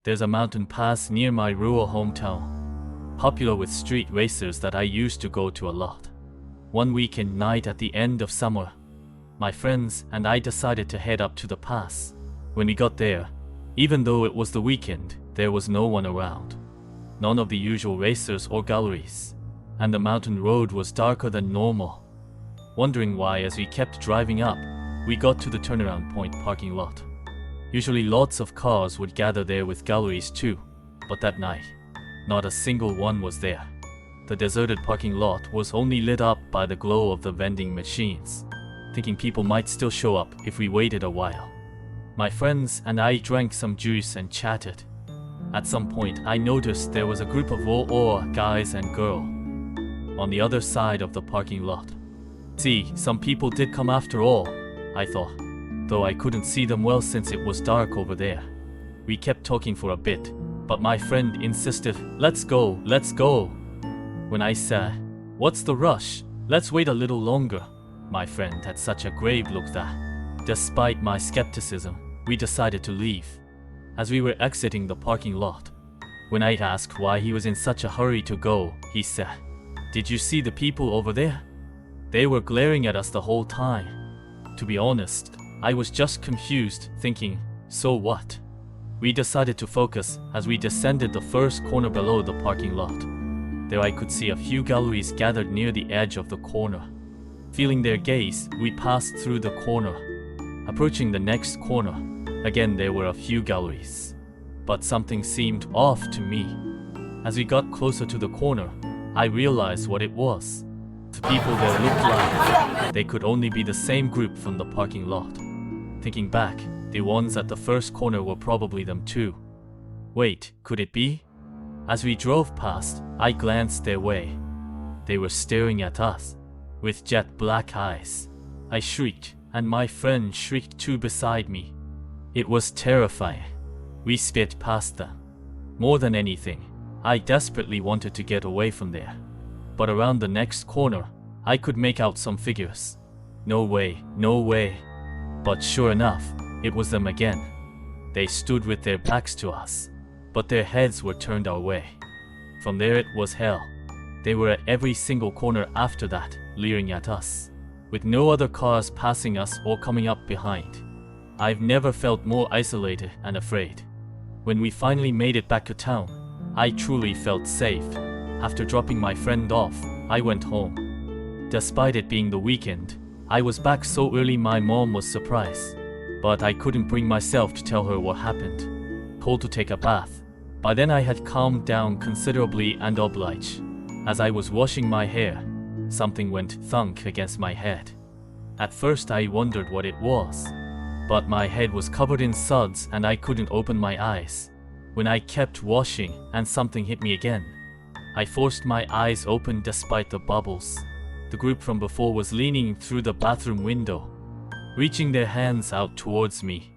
There's a mountain pass near my rural hometown, popular with street racers that I used to go to a lot. One weekend night at the end of summer, my friends and I decided to head up to the pass. When we got there, even though it was the weekend, there was no one around. None of the usual racers or galleries, and the mountain road was darker than normal. Wondering why, as we kept driving up, we got to the turnaround point parking lot. Usually lots of cars would gather there with galleries too, but that night, not a single one was there. The deserted parking lot was only lit up by the glow of the vending machines, thinking people might still show up if we waited a while. My friends and I drank some juice and chatted. At some point, I noticed there was a group of all guys and girls on the other side of the parking lot. See, some people did come after all, I thought, though I couldn't see them well since it was dark over there. We kept talking for a bit, but my friend insisted, let's go. When I said, what's the rush? Let's wait a little longer. My friend had such a grave look that, despite my skepticism, we decided to leave. As we were exiting the parking lot, when I asked why he was in such a hurry to go, he said, did you see the people over there? They were glaring at us the whole time. To be honest, I was just confused, thinking, so what? We decided to focus as we descended the first corner below the parking lot. There I could see a few galleries gathered near the edge of the corner. Feeling their gaze, we passed through the corner. Approaching the next corner, again there were a few galleries. But something seemed off to me. As we got closer to the corner, I realized what it was. The people there looked like they could only be the same group from the parking lot. Thinking back, the ones at the first corner were probably them too. Wait, could it be? As we drove past, I glanced their way. They were staring at us, with jet black eyes. I shrieked, and my friend shrieked too beside me. It was terrifying. We sped past them. More than anything, I desperately wanted to get away from there. But around the next corner, I could make out some figures. No way. But sure enough, it was them again. They stood with their backs to us, but their heads were turned our way. From there it was hell. They were at every single corner after that, leering at us, with no other cars passing us or coming up behind. I've never felt more isolated and afraid. When we finally made it back to town, I truly felt safe. After dropping my friend off, I went home. Despite it being the weekend, I was back so early my mom was surprised. But I couldn't bring myself to tell her what happened. Told to take a bath. By then I had calmed down considerably and obliged. As I was washing my hair, something went thunk against my head. At first I wondered what it was, but my head was covered in suds and I couldn't open my eyes. When I kept washing and something hit me again, I forced my eyes open despite the bubbles. The group from before was leaning through the bathroom window, reaching their hands out towards me.